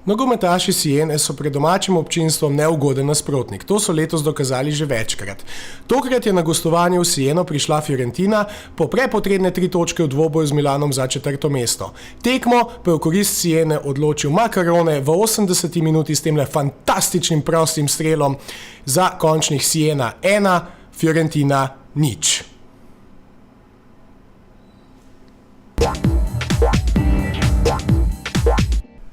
Nogometaši Siene so pred domačim občinstvom neugoden nasprotnik. To so letos dokazali že večkrat. Tokrat je na gostovanje v Sieno prišla Fiorentina po prepotrebne 3 točke v dvoboju z Milanom za 4. mesto. Tekmo pa je v korist Siene odločil Macarone v 80. minuti s temle fantastičnim prostim strelom za končnih Siena 1, Fiorentina 0.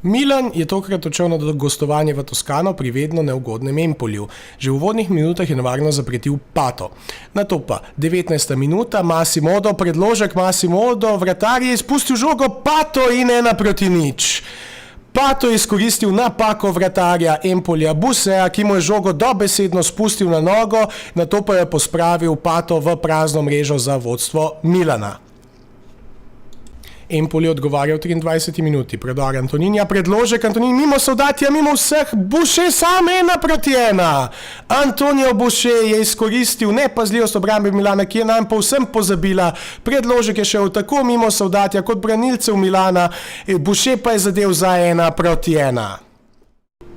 Milan je tokrat odšel na gostovanje v Toskano pri vedno neugodnem Empolju. Že v uvodnih minutah je nevarno zapretil Pato. Nato pa 19. minuta, Massimo, predložek Massimo, vratar je izpustil žogo, Pato in 1-0. Pato je izkoristil napako vratarja Empolja Busea, ki mu je žogo dobesedno spustil na nogo, nato pa je pospravil Pato v prazno mrežo za vodstvo Milana. Empoli je odgovarjal v 23. minuti. Predor Antoninja, predložek Antonin mimo Soldatija, mimo vseh, Buše sam 1-1. Antonio Buše je izkoristil nepazljivost obrambe Milana, ki je nam povsem pozabila. Predložek je šel tako mimo Soldatija kot branilcev Milana, Buše pa je zadev za 1-1.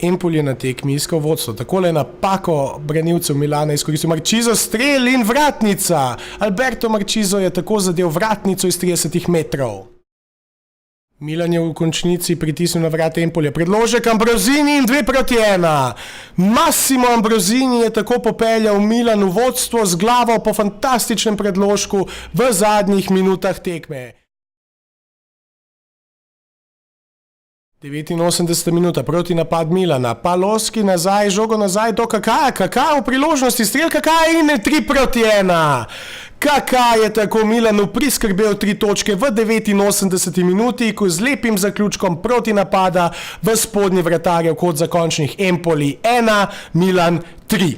Empoli je na tekmi iskal vodstvo. Takole napako branilcev Milana izkoristil Marčizo, strel in vratnica. Alberto Marčizo je tako zadev vratnico iz 30 metrov. Milan je v končnici pritisnil na vrata Empolja. Predložek Ambrosini in 2-1. Massimo Ambrosini je tako popeljal Milan v vodstvo z glavo po fantastičnem predložku v zadnjih minutah tekme. 89. minuta, proti napad Milana. Paloski nazaj, žogo nazaj do Kakaja. Kaka v priložnosti, strel Kakaja in 3-1. Kaka je tako Milanu priskrbel 3 točke v 89. minuti, ko z lepim zaključkom proti napada v spodnji vratarjev kot za končnih Empoli 1, Milan 3.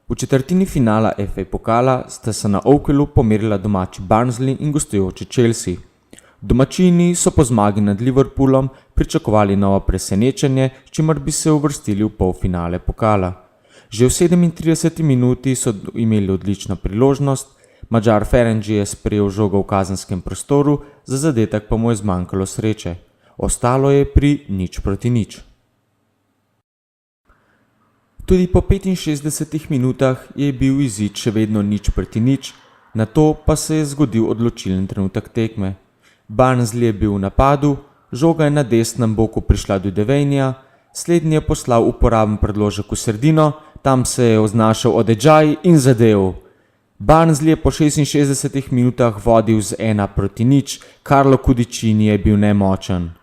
V četrtini finala FA pokala sta se na Oakwellu pomerila domači Barnsley in gostujoči Chelsea. Domačini so po zmagi nad Liverpoolom pričakovali novo presenečenje, s čimer bi se uvrstili v polfinale pokala. Že v 37. minuti so imeli odlično priložnost, Madžar Ferengi je sprejel žogo v kazenskem prostoru, za zadetek pa mu je zmanjkalo sreče. Ostalo je pri 0-0. Tudi po 65 minutah je bil izid še vedno 0-0, nato pa se je zgodil odločilen trenutek tekme. Barnsley je bil v napadu, žoga je na desnem boku prišla do Devaneyja, slednji je poslal uporaben predložek v sredino, tam se je oznašal Odedžaj in zadev. Barnsley je po 66 minutah vodil z 1-0, Carlo Cudicini je bil nemočen.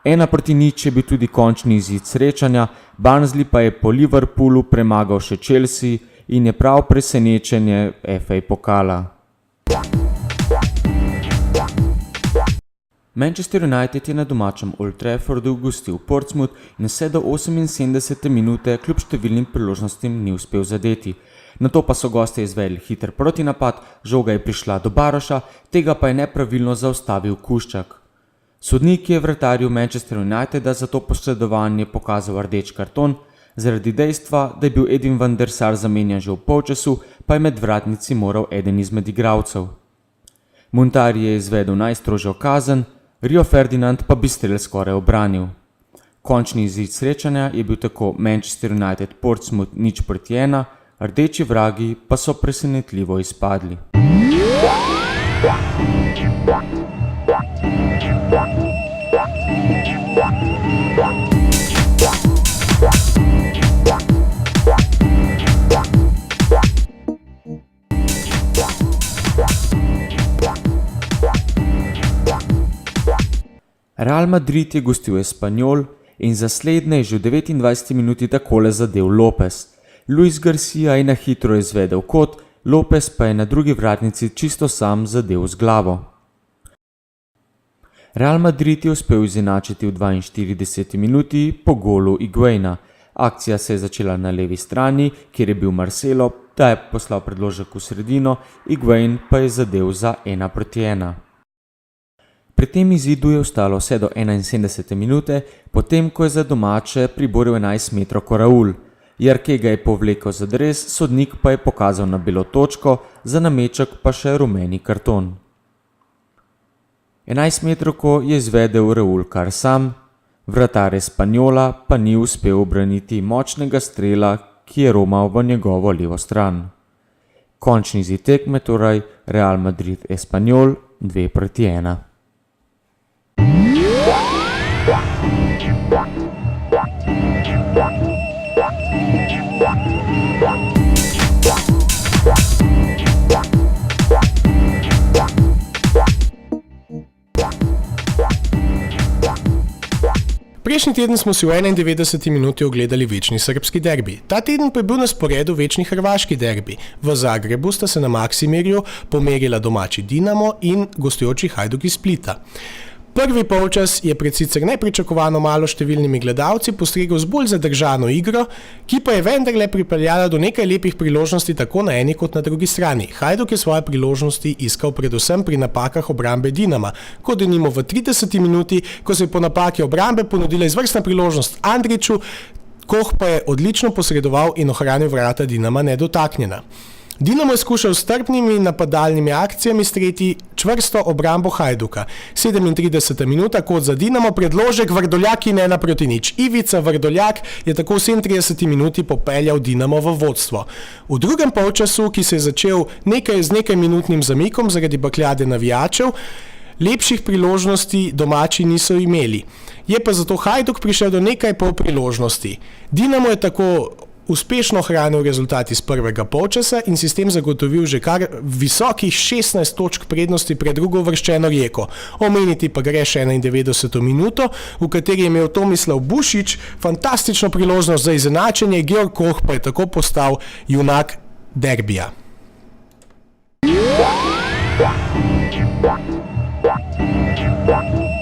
1-0 je bil tudi končni izid srečanja, Barnsley pa je po Liverpoolu premagal še Chelsea in je prav presenečenje FA pokala. Manchester United je na domačem Old Traffordu gostil Portsmouth in vse do 78. minute kljub številnim priložnostim ni uspel zadeti. Nato pa so gostje izvedli hiter protinapad, žoga je prišla do Baroša, tega pa je nepravilno zaustavil Kuščak. Sodnik je vratarju Manchester Uniteda za to posredovanje pokazal rdeč karton, zaradi dejstva, da je bil Edin van der Sar zamenjan že v polčasu, pa je med vratnici moral eden izmed igralcev. Montari je izvedel najstrožjo kazen, Rio Ferdinand pa bi strel skoraj obranil. Končni izid srečanja je bil tako Manchester United Portsmouth 0-1, rdeči vragi pa so presenetljivo izpadli. Real Madrid je gostil Espanyol in za slednje je že v 29. minuti takole zadel Lopez. Luis Garcia je na hitro izvedel kot, Lopez pa je na drugi vratnici čisto sam zadel z glavo. Real Madrid je uspel izenačiti v 42 minuti po golu Higuaina. Akcija se je začela na levi strani, kjer je bil Marcelo, ta je poslal predložek v sredino, Higuain pa je zadel za 1-1. Pri tem izidu je ostalo vse do 71 minute, potem ko je za domače priboril 11-metrovko Raul. Jarke ga je povlekel za dres, sodnik pa je pokazal na belo točko, za nameček pa še rumeni karton. 11-metrovko je izvedel Raul kar sam, vratar Espanjola pa ni uspel ubraniti močnega strela, ki je romal v njegovo levo stran. Končni izid tekme torej Real Madrid Espanjol 2-1. Prejšnji teden smo si v 91 minuti ogledali večni srbski derbi. Ta teden pa je bil na sporedu večni hrvaški derbi. V Zagrebu sta se na Maksimirju pomerila domači Dinamo in gostujoči Hajduk iz Splita. Prvi polčas je pred sicer nepričakovano malo številnimi gledalci postregel z bolj zadržano igro, ki pa je vendarle pripeljala do nekaj lepih priložnosti tako na eni kot na drugi strani. Hajduk je svoje priložnosti iskal predvsem pri napakah obrambe Dinama, kot denimo v 30 minuti, ko se je po napaki obrambe ponudila izvrstna priložnost Andriću, Koh pa je odlično posredoval in ohranil vrata Dinama nedotaknjena. Dinamo je skušal s strpnimi napadalnimi akcijami streti čvrsto obrambo Hajduka. 37. minuta, kot za Dinamo, predložek Vrdoljak in 1-0. Ivica Vrdoljak je tako v 37. minuti popeljal Dinamo v vodstvo. V drugem polčasu, ki se je začel z nekaj minutnim zamikom zaradi bakljade navijačev, lepših priložnosti domači niso imeli. Je pa zato Hajduk prišel do nekaj polpriložnosti. Dinamo je tako uspešno hranil rezultat iz prvega polčasa in si s tem zagotovil že kar visokih 16 točk prednosti pred drugo uvrščeno Rijeko. Omeniti pa gre še 91. minuto, v kateri je imel Tomislav Bušić fantastično priložnost za izenačenje, Georg Koh pa je tako postal junak derbija. Yeah.